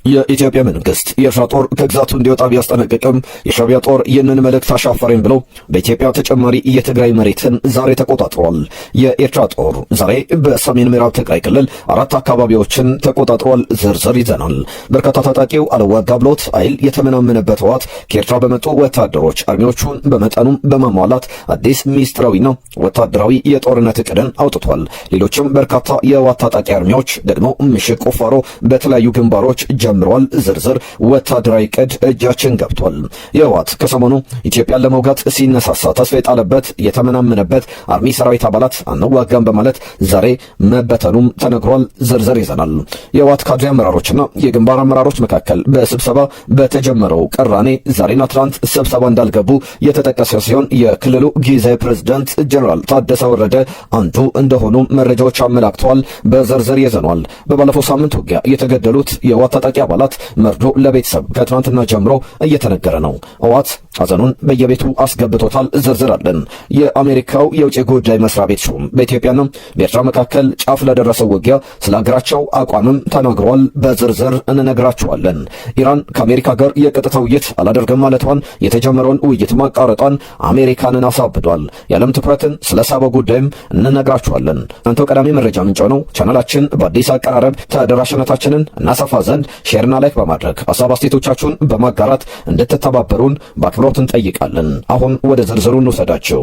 የኢትዮጵያ መንግስት የኤርትራ ጦር ከግዛቱ እንዲወጣ ቢያስጠነቅቅም የሻዕቢያ ጦር ይህንን መልእክት አሻፈረኝ ብለው በኢትዮጵያ ተጨማሪ የትግራይ መሬትን ዛሬ ተቆጣጥሯል። የኤርትራ ጦር ዛሬ በሰሜን ምዕራብ ትግራይ ክልል 4 አካባቢዎችን ተቆጣጥሯል። ዝርዝር ይዘናል። በርካታ ታጣቂው አልዋጋ ብሎት አይል የተመናመነበት ህወሓት ከኤርትራ በመጡ ወታደሮች አርሚዎቹን በመጠኑም በማሟላት አዲስ ሚስጥራዊና ወታደራዊ የጦርነት እቅድን አውጥቷል። ሌሎችም በርካታ የህወሓት ታጣቂ አርሚዎች ደግሞ ምሽግ ቁፋሮ በተለያዩ ግንባሮች ጀምሯል። ዝርዝር ወታደራዊ ዕቅድ እጃችን ገብቷል። የህወሓት ከሰሞኑ ኢትዮጵያን ለመውጋት ሲነሳሳ ተስፋ የጣለበት የተመናመነበት አርሚ ሰራዊት አባላት አንዋጋም በማለት ዛሬ መበተኑም ተነግሯል። ዝርዝር ይዘናል። የህወሓት ካድሬ አመራሮችና የግንባር አመራሮች መካከል በስብሰባ በተጀመረው ቅራኔ ዛሬና ትናንት ስብሰባ እንዳልገቡ የተጠቀሰ ሲሆን የክልሉ ጊዜያዊ ፕሬዝዳንት ጀነራል ታደሰ ወረደ አንዱ እንደሆኑ መረጃዎች አመላክተዋል። በዝርዝር ይዘናል። በባለፈው ሳምንት ውጊያ የተገደሉት የህወሓት ታጣቂ አባላት መርዶ ለቤተሰብ ከትናንትና ጀምሮ እየተነገረ ነው። ህወሓት ሐዘኑን በየቤቱ አስገብቶታል። ዝርዝር አለን። የአሜሪካው የውጭ ጉዳይ መስሪያ ቤት ሹም በኢትዮጵያና በኤርትራ መካከል ጫፍ ለደረሰው ውጊያ ስለ ሀገራቸው አቋምም ተናግሯል። በዝርዝር እንነግራችኋለን። ኢራን ከአሜሪካ ጋር የቀጥታ ውይይት አላደርግም ማለቷን የተጀመረውን ውይይት ማቋረጧን አሜሪካንን አሳብዷል። የዓለም ትኩረትን ስለ ሳበው ጉዳይም እንነግራችኋለን። አንተው ቀዳሚ መረጃ ምንጭ ነው። ቻናላችን በአዲስ አቀራረብ ተደራሽነታችንን እናሰፋ ዘንድ ሼርና ላይክ በማድረግ ሐሳብ አስተያየቶቻችሁን በማጋራት እንድትተባበሩን በአክብሮት እንጠይቃለን። አሁን ወደ ዝርዝሩ እንውሰዳቸው።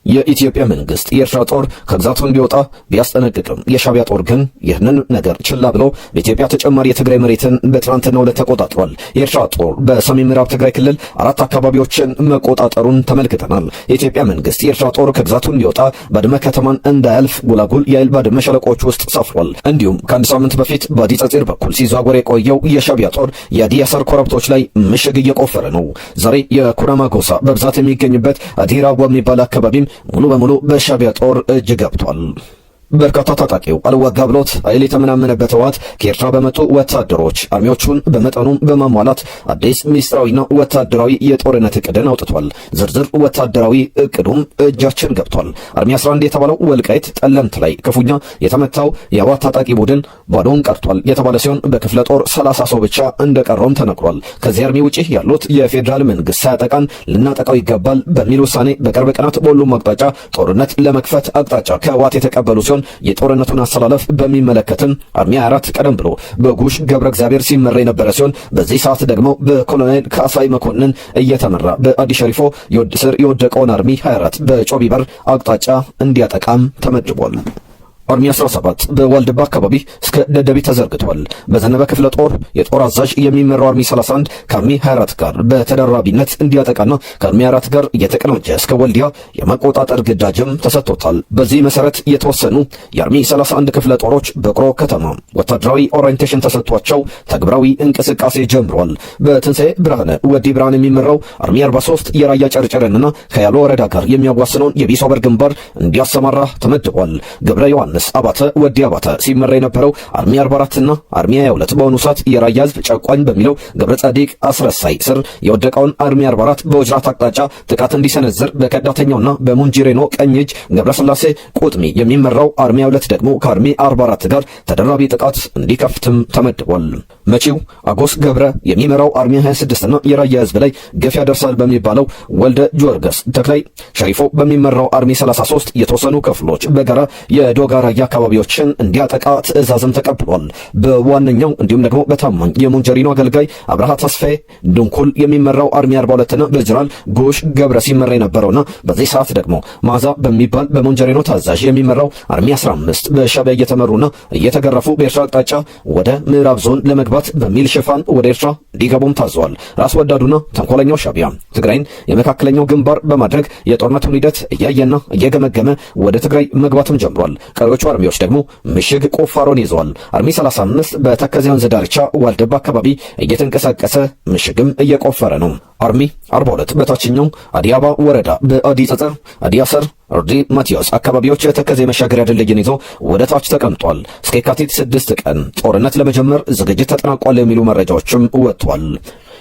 የኢትዮጵያ መንግስት የኤርትራ ጦር ከግዛቱ እንዲወጣ ቢያስጠነቅቅም የሻዕቢያ ጦር ግን ይህንን ነገር ችላ ብሎ በኢትዮጵያ ተጨማሪ የትግራይ መሬትን በትናንትናው ዕለት ተቆጣጥሯል። የኤርትራ ጦር በሰሜን ምዕራብ ትግራይ ክልል 4 አካባቢዎችን መቆጣጠሩን ተመልክተናል። የኢትዮጵያ መንግስት የኤርትራ ጦር ከግዛቱ እንዲወጣ ባድመ ከተማን እንዳያልፍ ጉላጉል የአይል ባድመ ሸለቆች ውስጥ ሰፍሯል። እንዲሁም ከአንድ ሳምንት በፊት በአዲ ጸጽር በኩል ሲዘዋወር የቆየው የሻዕቢያ ጦር የአዲ አሰር ኮረብቶች ላይ ምሽግ እየቆፈረ ነው። ዛሬ የኩናማ ጎሳ በብዛት የሚገኝበት አዲራዋ የሚባል አካባቢም ሙሉ በሙሉ በሻዕቢያ ጦር እጅ ገብቷል። በርካታ ታጣቂው አልዋጋ ብሎት አይል የተመናመነበት ህወሓት ከኤርትራ በመጡ ወታደሮች አርሚዎቹን በመጠኑም በማሟላት አዲስ ሚስጥራዊና ወታደራዊ የጦርነት እቅድን አውጥቷል። ዝርዝር ወታደራዊ እቅዱም እጃችን ገብቷል። አርሚ 11 የተባለው ወልቃይት ጠለምት ላይ ክፉኛ የተመታው የህወሓት ታጣቂ ቡድን ባዶን ቀርቷል የተባለ ሲሆን በክፍለ ጦር 30 ሰው ብቻ እንደቀረውም ተነግሯል። ከዚህ አርሚ ውጪ ያሉት የፌዴራል መንግስት ሳያጠቃን ልናጠቃው ይገባል በሚል ውሳኔ በቅርብ ቀናት በሁሉም አቅጣጫ ጦርነት ለመክፈት አቅጣጫ ከህወሓት የተቀበሉ ሲሆን የጦርነቱን አሰላለፍ በሚመለከትም አርሚ 24 ቀደም ብሎ በጉሽ ገብረ እግዚአብሔር ሲመራ የነበረ ሲሆን በዚህ ሰዓት ደግሞ በኮሎኔል ካሳይ መኮንን እየተመራ በአዲ ሸሪፎ ስር የወደቀውን አርሚ 24 በጮቢበር አቅጣጫ እንዲያጠቃም ተመድቧል። አርሚ 17 በዋልድባ አካባቢ እስከ ደደቢት ተዘርግቷል። በዘነበ ክፍለ ጦር የጦር አዛዥ የሚመራው አርሚ 31 ከአርሚ 24 ጋር በተደራቢነት እንዲያጠቃና ከአርሚ 4 ጋር እየተቀናጀ እስከ ወልዲያ የመቆጣጠር ግዳጅም ተሰጥቶታል። በዚህ መሰረት የተወሰኑ የአርሚ 31 ክፍለ ጦሮች በቅሮ ከተማ ወታደራዊ ኦሪየንቴሽን ተሰጥቷቸው ተግባራዊ እንቅስቃሴ ጀምሯል። በትንሣኤ ብርሃነ ወዲ ብርሃን የሚመራው አርሚ 43 የራያ ጨርጨረንና ከያሎ ወረዳ ጋር የሚያዋስነውን የቢሶበር ግንባር እንዲያሰማራ ተመድቧል። ገብረ ዮሐንስ አባተ ወዲ አባተ ሲመራ የነበረው አርሚ 44 እና አርሚ 22 በአሁኑ ሰዓት የራያ ህዝብ ጨቋኝ በሚለው ገብረ ጻዲቅ አስረሳይ ስር የወደቀውን አርሚ 44 በወጅራት አቅጣጫ ጥቃት እንዲሰነዝር በከዳተኛውና በሙንጂሬኖ ቀኝ እጅ ገብረስላሴ ቁጥሚ የሚመራው አርሚ 22 ደግሞ ከአርሚ 44 ጋር ተደራቢ ጥቃት እንዲከፍትም ተመድቧል። መጪው አጎስ ገብረ የሚመራው አርሚ 26 እና የራያ ህዝብ ላይ ገፍ ያደርሳል በሚባለው ወልደ ጆርገስ ተክላይ ሸሪፎ በሚመራው አርሚ 33 የተወሰኑ ክፍሎች በጋራ የዶጋ ራያ አካባቢዎችን እንዲያጠቃ ትዕዛዝም ተቀብሏል። በዋነኛው እንዲሁም ደግሞ በታማኝ የሙንጀሪኖ አገልጋይ አብርሃ ተስፋዬ ድንኩል የሚመራው አርሚ 42 እና በጀነራል ጎሽ ገብረ ሲመራ የነበረውና በዚህ ሰዓት ደግሞ ማዛ በሚባል በሙንጀሪኖ ታዛዥ የሚመራው አርሚ 15 በሻዕቢያ እየተመሩና እየተገረፉ በኤርትራ አቅጣጫ ወደ ምዕራብ ዞን ለመግባት በሚል ሽፋን ወደ ኤርትራ እንዲገቡም ታዘዋል። ራስ ወዳዱና ተንኮለኛው ሻዕቢያ ትግራይን የመካከለኛው ግንባር በማድረግ የጦርነቱን ሂደት እያየና እየገመገመ ወደ ትግራይ መግባትም ጀምሯል። ቀሪዎቹ አርሚዎች ደግሞ ምሽግ ቁፋሮን ይዘዋል። አርሚ 35 በተከዜ ወንዝ ዳርቻ ዋልድባ አካባቢ እየተንቀሳቀሰ ምሽግም እየቆፈረ ነው። አርሚ 42 በታችኛው አዲያባ ወረዳ በአዲ ጸጸር፣ አዲ አሰር፣ አርዲ ማቲያስ አካባቢዎች የተከዜ መሻገሪያ ድልድይን ይዞ ወደ ታች ተቀምጧል። እስከ የካቲት 6 ቀን ጦርነት ለመጀመር ዝግጅት ተጠናቋል የሚሉ መረጃዎችም ወጥቷል።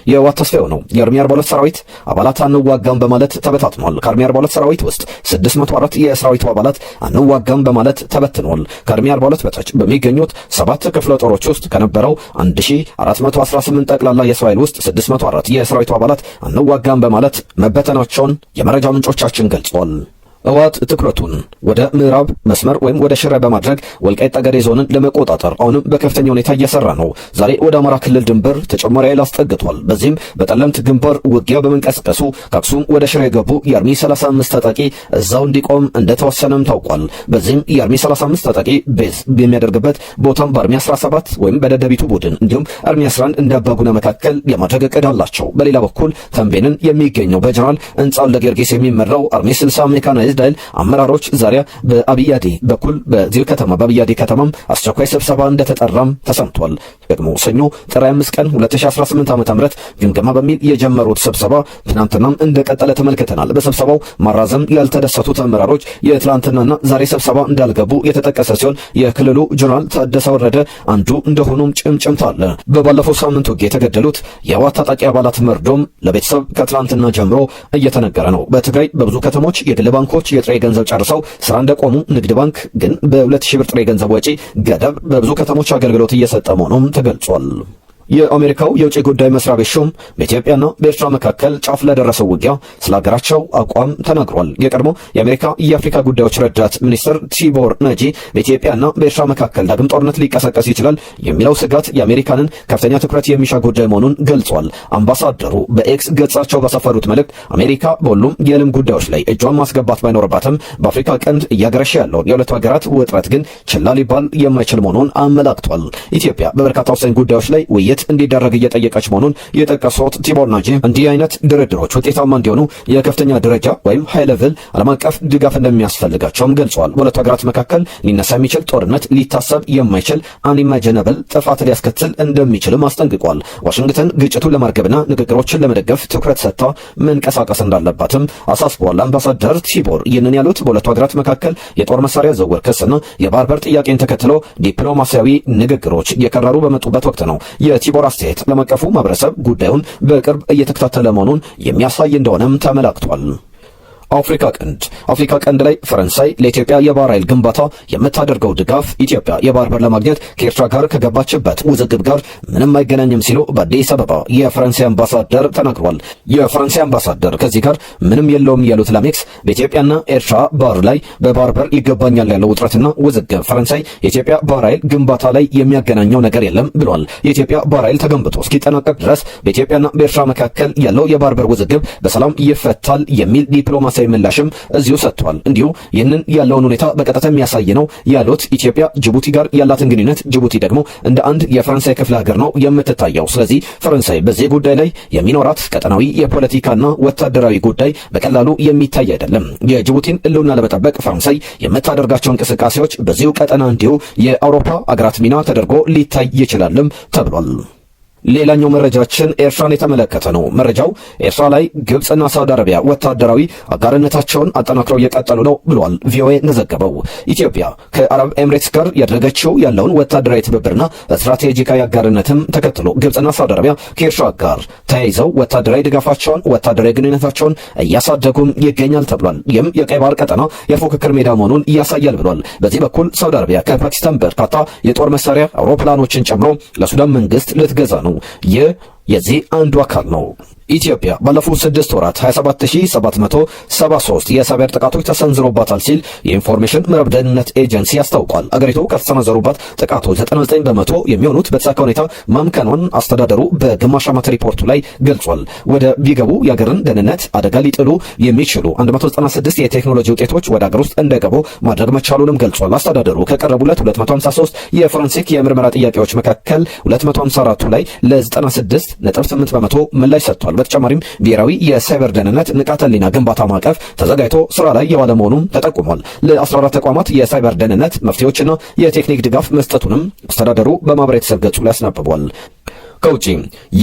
የህወሓት ተስፋው ነው። የአርሚ 42 ሰራዊት አባላት አንዋጋም በማለት ተበታትኗል። ከአርሚ 42 ሰራዊት ውስጥ 604 የሰራዊቱ አባላት አንዋጋም በማለት ተበትኗል። ከአርሚ 42 በታች በሚገኙት 7 ክፍለ ጦሮች ውስጥ ከነበረው 1418 ጠቅላላ የሰው ኃይል ውስጥ 604 የሰራዊቱ አባላት አንዋጋም በማለት መበተናቸውን የመረጃ ምንጮቻችን ገልጸዋል። ህወሓት ትኩረቱን ወደ ምዕራብ መስመር ወይም ወደ ሽረ በማድረግ ወልቃይት ጠገዴ ዞንን ለመቆጣጠር አሁንም በከፍተኛ ሁኔታ እየሰራ ነው። ዛሬ ወደ አማራ ክልል ድንበር ተጨማሪ ኃይል አስጠግቷል። በዚህም በጠለምት ግንባር ውጊያ በመንቀሳቀሱ ከአክሱም ወደ ሽረ የገቡ የአርሚ 35 ታጣቂ እዛው እንዲቆም እንደተወሰነም ታውቋል። በዚህም የአርሚ 35 ታጣቂ ቤዝ በሚያደርግበት ቦታም በአርሚ 17 ወይም በደደቢቱ ቡድን እንዲሁም አርሚ 11 እንደ አባጉና መካከል የማድረግ እቅድ አላቸው። በሌላ በኩል ተንቤንን የሚገኘው በጀነራል እንጻለ ጊዮርጊስ የሚመራው አርሚ 60 ሜካናይዝድ ኃይል አመራሮች ዛሬ በአብያዲ በኩል በዚሁ ከተማ በአብያዲ ከተማም አስቸኳይ ስብሰባ እንደተጠራም ተሰምቷል። ደግሞ ሰኞ ጥር 5 ቀን 2018 ዓ.ም ግምገማ በሚል የጀመሩት ስብሰባ ትናንትናም እንደቀጠለ ተመልክተናል። በስብሰባው ማራዘም ያልተደሰቱት አመራሮች የትላንትናና ዛሬ ስብሰባ እንዳልገቡ የተጠቀሰ ሲሆን የክልሉ ጀነራል ታደሰ ወረደ አንዱ እንደሆኑም ጭምጭምታ አለ። በባለፈው ሳምንት ውጊያ የተገደሉት የህወሓት ታጣቂ አባላት መርዶም ለቤተሰብ ከትላንትና ጀምሮ እየተነገረ ነው። በትግራይ በብዙ ከተሞች የግል ባንኮች የጥሬ ገንዘብ ጨርሰው ስራ እንደቆሙ፣ ንግድ ባንክ ግን በ2000 ብር ጥሬ ገንዘብ ወጪ ገደብ በብዙ ከተሞች አገልግሎት እየሰጠ መሆኑም ተገልጿል። የአሜሪካው የውጭ ጉዳይ መስሪያ ቤት ሹም በኢትዮጵያና በኤርትራ መካከል ጫፍ ለደረሰው ውጊያ ስለ ሀገራቸው አቋም ተናግሯል። የቀድሞ የአሜሪካ የአፍሪካ ጉዳዮች ረዳት ሚኒስትር ቲቦር ነጂ በኢትዮጵያና በኤርትራ መካከል ዳግም ጦርነት ሊቀሰቀስ ይችላል የሚለው ስጋት የአሜሪካንን ከፍተኛ ትኩረት የሚሻ ጉዳይ መሆኑን ገልጿል። አምባሳደሩ በኤክስ ገጻቸው ባሰፈሩት መልእክት አሜሪካ በሁሉም የዓለም ጉዳዮች ላይ እጇን ማስገባት ባይኖርባትም በአፍሪካ ቀንድ እያገረሸ ያለውን የሁለቱ ሀገራት ውጥረት ግን ችላ ሊባል የማይችል መሆኑን አመላክቷል። ኢትዮጵያ በበርካታ ወሳኝ ጉዳዮች ላይ ውይይት እንዲደረግ እየጠየቀች መሆኑን የጠቀሱት ቲቦር ናጂ እንዲህ አይነት ድርድሮች ውጤታማ እንዲሆኑ የከፍተኛ ደረጃ ወይም ሃይ ሌቭል ዓለም አቀፍ ድጋፍ እንደሚያስፈልጋቸውም ገልጸዋል። በሁለቱ ሀገራት መካከል ሊነሳ የሚችል ጦርነት ሊታሰብ የማይችል አንኢማጂነብል ጥፋት ሊያስከትል እንደሚችልም አስጠንቅቋል። ዋሽንግተን ግጭቱን ለማርገብና ንግግሮችን ለመደገፍ ትኩረት ሰጥታ መንቀሳቀስ እንዳለባትም አሳስበዋል። አምባሳደር ቲቦር ይህንን ያሉት በሁለቱ ሀገራት መካከል የጦር መሳሪያ ዝውውር ክስና የባህር በር ጥያቄን ተከትሎ ዲፕሎማሲያዊ ንግግሮች እየከረሩ በመጡበት ወቅት ነው። የቲቦር አስተያየት ዓለም አቀፉ ማህበረሰብ ጉዳዩን በቅርብ እየተከታተለ መሆኑን የሚያሳይ እንደሆነም ተመላክቷል። አፍሪካ ቀንድ ላይ ፈረንሳይ ለኢትዮጵያ የባህር ኃይል ግንባታ የምታደርገው ድጋፍ ኢትዮጵያ የባህር በር ለማግኘት ከኤርትራ ጋር ከገባችበት ውዝግብ ጋር ምንም አይገናኝም ሲሉ በአዲስ አበባ የፈረንሳይ አምባሳደር ተናግሯል። የፈረንሳይ አምባሳደር ከዚህ ጋር ምንም የለውም ያሉት ላሜክስ በኢትዮጵያና ኤርትራ ባህር ላይ በባህር በር ይገባኛል ያለው ውጥረትና ውዝግብ ፈረንሳይ የኢትዮጵያ ባህር ኃይል ግንባታ ላይ የሚያገናኘው ነገር የለም ብሏል። የኢትዮጵያ ባህር ኃይል ተገንብቶ እስኪጠናቀቅ ድረስ በኢትዮጵያና በኤርትራ መካከል ያለው የባህር በር ውዝግብ በሰላም ይፈታል የሚል ዲፕሎማሲ ምላሽም እዚሁ ሰጥቷል። እንዲሁ ይህንን ያለውን ሁኔታ በቀጥታ የሚያሳይ ነው ያሉት ኢትዮጵያ ጅቡቲ ጋር ያላትን ግንኙነት ጅቡቲ ደግሞ እንደ አንድ የፈረንሳይ ክፍለ ሀገር ነው የምትታየው። ስለዚህ ፈረንሳይ በዚህ ጉዳይ ላይ የሚኖራት ቀጠናዊ የፖለቲካና ወታደራዊ ጉዳይ በቀላሉ የሚታይ አይደለም። የጅቡቲን ሕልውና ለመጠበቅ ፈረንሳይ የምታደርጋቸው እንቅስቃሴዎች በዚሁ ቀጠና እንዲሁ የአውሮፓ አገራት ሚና ተደርጎ ሊታይ ይችላልም ተብሏል። ሌላኛው መረጃችን ኤርትራን የተመለከተ ነው። መረጃው ኤርትራ ላይ ግብጽና ሳውዲ አረቢያ ወታደራዊ አጋርነታቸውን አጠናክረው እየቀጠሉ ነው ብሏል ቪኦኤ እንደዘገበው። ኢትዮጵያ ከአረብ ኤምሬትስ ጋር ያደረገችው ያለውን ወታደራዊ ትብብርና ስትራቴጂካዊ አጋርነትም ተከትሎ ግብጽና ሳውዲ አረቢያ ከኤርትራ ጋር ተያይዘው ወታደራዊ ድጋፋቸውን፣ ወታደራዊ ግንኙነታቸውን እያሳደጉም ይገኛል ተብሏል። ይህም የቀይ ባህር ቀጠና የፉክክር ሜዳ መሆኑን ያሳያል ብሏል። በዚህ በኩል ሳውዲ አረቢያ ከፓኪስታን በርካታ የጦር መሳሪያ አውሮፕላኖችን ጨምሮ ለሱዳን መንግስት ልትገዛ ነው። ይህ የዚህ አንዱ አካል ነው። ኢትዮጵያ ባለፉት 6 ወራት 27773 የሳይበር ጥቃቶች ተሰንዝሮባታል ሲል የኢንፎርሜሽን መረብ ደህንነት ኤጀንሲ ያስታውቋል። አገሪቱ ከተሰነዘሩባት ጥቃቶች 99 በመቶ የሚሆኑት በተሳካ ሁኔታ ማምከኗን አስተዳደሩ በግማሽ ዓመት ሪፖርቱ ላይ ገልጿል። ወደ ቢገቡ የአገርን ደህንነት አደጋ ሊጥሉ የሚችሉ 196 የቴክኖሎጂ ውጤቶች ወደ አገር ውስጥ እንዳይገቡ ማድረግ መቻሉንም ገልጿል። አስተዳደሩ ከቀረቡለት 253 የፎረንሲክ የምርመራ ጥያቄዎች መካከል 254ቱ ላይ ለ96.8 በመቶ ምላሽ ሰጥቷል። በተጨማሪም ብሔራዊ የሳይበር ደህንነት ንቃተ ህሊና ግንባታ ማዕቀፍ ተዘጋጅቶ ስራ ላይ የዋለ መሆኑን ተጠቁሟል። ለ14 ተቋማት የሳይበር ደህንነት መፍትሄዎችና የቴክኒክ ድጋፍ መስጠቱንም አስተዳደሩ በማህበራዊ ትስስር ገጹ ላይ አስነብቧል። ከውጪ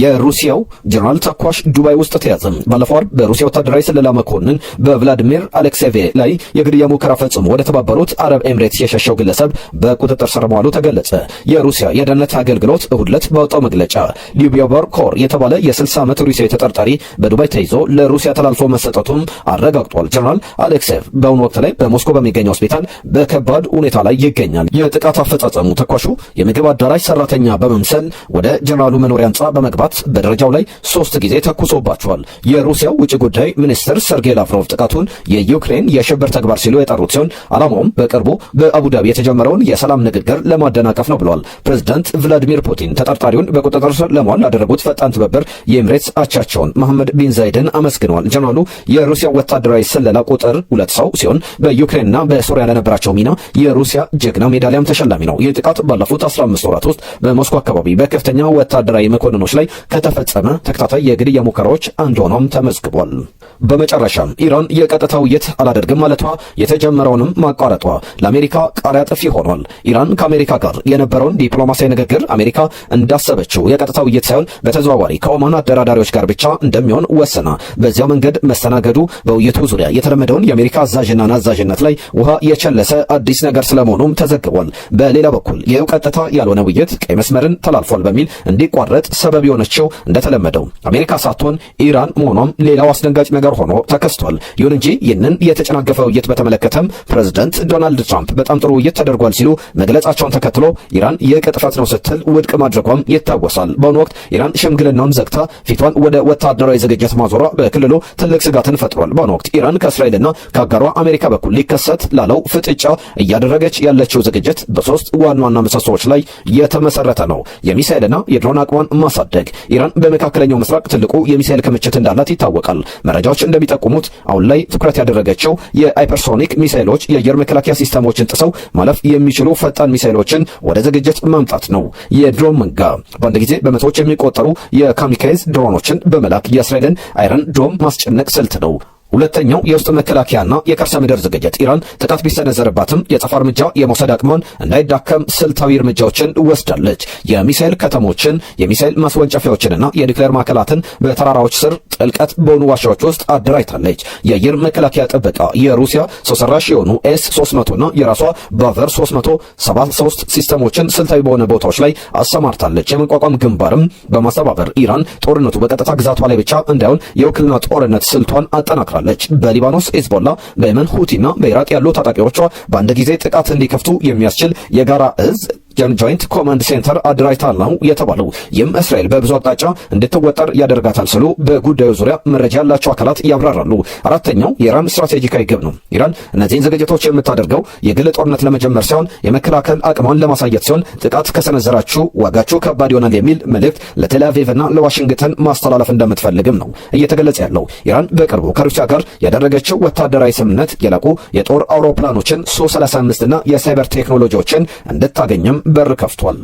የሩሲያው ጀነራል ተኳሽ ዱባይ ውስጥ ተያዘ። ባለፈው ዓርብ በሩሲያ ወታደራዊ ስለላ መኮንን በቭላዲሚር አሌክሴቭ ላይ የግድያ ሙከራ ፈጽሞ ወደ ተባበሩት አረብ ኤምሬትስ የሸሸው ግለሰብ በቁጥጥር ስር መዋሉ ተገለጸ። የሩሲያ የደህንነት አገልግሎት እሁድ ዕለት ባወጣው መግለጫ ሊዩቢዮቨር ኮር የተባለ የ60 ዓመት ሩሲያዊ ተጠርጣሪ በዱባይ ተይዞ ለሩሲያ ተላልፎ መሰጠቱን አረጋግጧል። ጀነራል አሌክሴቭ በአሁኑ ወቅት ላይ በሞስኮ በሚገኘው ሆስፒታል በከባድ ሁኔታ ላይ ይገኛል። የጥቃት አፈጻጸሙ ተኳሹ የምግብ አዳራሽ ሰራተኛ በመምሰል ወደ ጀነራሉ መኖሪያ ህንጻ በመግባት በደረጃው ላይ 3 ጊዜ ተኩሶባቸዋል። የሩሲያው ውጭ ጉዳይ ሚኒስትር ሰርጌይ ላቭሮቭ ጥቃቱን የዩክሬን የሽብር ተግባር ሲሉ የጠሩት ሲሆን ዓላማውም በቅርቡ በአቡዳቢ የተጀመረውን የሰላም ንግግር ለማደናቀፍ ነው ብለዋል። ፕሬዝዳንት ቭላዲሚር ፑቲን ተጠርጣሪውን በቁጥጥር ስር ለማዋል ላደረጉት ፈጣን ትብብር የኤምሬትስ አቻቸውን መሐመድ ቢን ዛይድን አመስግነዋል። ጀነራሉ የሩሲያ ወታደራዊ ስለላ ቁጥር 2 ሰው ሲሆን በዩክሬንና በሶሪያ ለነበራቸው ሚና የሩሲያ ጀግና ሜዳሊያም ተሸላሚ ነው። ይህ ጥቃት ባለፉት 15 ወራት ውስጥ በሞስኮ አካባቢ በከፍተኛ ወታደራዊ መኮንኖች ላይ ከተፈጸመ ተከታታይ የግድያ ሙከራዎች አንዱ ሆኖም ተመዝግቧል። በመጨረሻም ኢራን የቀጥታ ውይይት አላደርግም ማለቷ የተጀመረውንም ማቋረጧ ለአሜሪካ ቃሪያ ጥፊ ሆኗል። ኢራን ከአሜሪካ ጋር የነበረውን ዲፕሎማሲያዊ ንግግር አሜሪካ እንዳሰበችው የቀጥታ ውይይት ሳይሆን በተዘዋዋሪ ከኦማን አደራዳሪዎች ጋር ብቻ እንደሚሆን ወሰና። በዚያው መንገድ መስተናገዱ በውይይቱ ዙሪያ የተለመደውን የአሜሪካ አዛዥና ናዛዥነት ላይ ውሃ የቸለሰ አዲስ ነገር ስለመሆኑም ተዘግቧል። በሌላ በኩል ይህው ቀጥታ ያልሆነ ውይይት ቀይ መስመርን ተላልፏል በሚል እንዲቋረጥ ሰበብ የሆነችው እንደተለመደው አሜሪካ ሳትሆን ኢራን መሆኗም ሌላው አስደንጋጭ ነገር ሆኖ ተከስቷል። ይሁን እንጂ ይህንን የተጨናገፈ ውይይት በተመለከተም ፕሬዝዳንት ዶናልድ ትራምፕ በጣም ጥሩ ውይይት ተደርጓል ሲሉ መግለጻቸውን ተከትሎ ኢራን የቅጥፈት ነው ስትል ውድቅ ማድረጓም ይታወሳል። በአሁኑ ወቅት ኢራን ሽምግልናውን ዘግታ ፊቷን ወደ ወታደራዊ ዝግጅት ማዞሯ በክልሉ ትልቅ ስጋትን ፈጥሯል። በአሁኑ ወቅት ኢራን ከእስራኤልና ከአጋሯ አሜሪካ በኩል ሊከሰት ላለው ፍጥጫ እያደረገች ያለችው ዝግጅት በሶስት ዋና ዋና ምሰሶዎች ላይ የተመሰረተ ነው። የሚሳኤልና የድሮን አቅሟን ማሳደግ። ኢራን በመካከለኛው ምስራቅ ትልቁ የሚሳኤል ክምችት እንዳላት ይታወቃል። መረጃዎች እንደሚጠቁሙት አሁን ላይ ትኩረት ያደረገችው የሃይፐርሶኒክ ሚሳኤሎች የአየር መከላከያ ሲስተሞችን ጥሰው ማለፍ የሚችሉ ፈጣን ሚሳኤሎችን ወደ ዝግጅት ማምጣት ነው። የድሮን መንጋ በአንድ ጊዜ በመቶዎች የሚቆጠሩ የካሚካይዝ ድሮኖችን በመላክ የእስራኤልን አይረን ዶም ማስጨነቅ ስልት ነው። ሁለተኛው የውስጥ መከላከያና የከርሰ ምድር ዝግጅት። ኢራን ጥቃት ቢሰነዘርባትም የአጸፋ እርምጃ የመውሰድ አቅሟን እንዳይዳከም ስልታዊ እርምጃዎችን ወስዳለች። የሚሳኤል ከተሞችን፣ የሚሳኤል ማስወንጨፊያዎችንና የኒውክሌር ማዕከላትን በተራራዎች ስር ጥልቀት በሆኑ ዋሻዎች ውስጥ አደራጅታለች። የአየር መከላከያ ጥበቃ የሩሲያ ሰው ሰራሽ የሆኑ ኤስ-300ና የራሷ ባቨር 373 ሲስተሞችን ስልታዊ በሆነ ቦታዎች ላይ አሰማርታለች። የመቋቋም ግንባርም በማስተባበር ኢራን ጦርነቱ በቀጥታ ግዛቷ ላይ ብቻ እንዳይሆን የውክልና ጦርነት ስልቷን አጠናክራለች። በሊባኖስ ሂዝቦላ፣ በየመን ሁቲና በኢራቅ ያሉ ታጣቂዎቿ በአንድ ጊዜ ጥቃት እንዲከፍቱ የሚያስችል የጋራ እዝ ጆይንት ኮማንድ ሴንተር አደራጅታል ነው የተባለው። ይህም እስራኤል በብዙ አቅጣጫ እንድትወጠር ያደርጋታል ሲሉ በጉዳዩ ዙሪያ መረጃ ያላቸው አካላት ያብራራሉ። አራተኛው የኢራን ስትራቴጂካዊ ግብ ነው። ኢራን እነዚህን ዝግጅቶች የምታደርገው የግል ጦርነት ለመጀመር ሳይሆን የመከላከል አቅሟን ለማሳየት ሲሆን ጥቃት ከሰነዘራችሁ ዋጋችሁ ከባድ ይሆናል የሚል መልእክት ለቴል አቪቭና ለዋሽንግተን ማስተላለፍ እንደምትፈልግም ነው እየተገለጸ ያለው። ኢራን በቅርቡ ከሩሲያ ጋር ያደረገችው ወታደራዊ ስምምነት የላቁ የጦር አውሮፕላኖችን ሱ-35 እና የሳይበር ቴክኖሎጂዎችን እንድታገኝም በር ከፍቷል።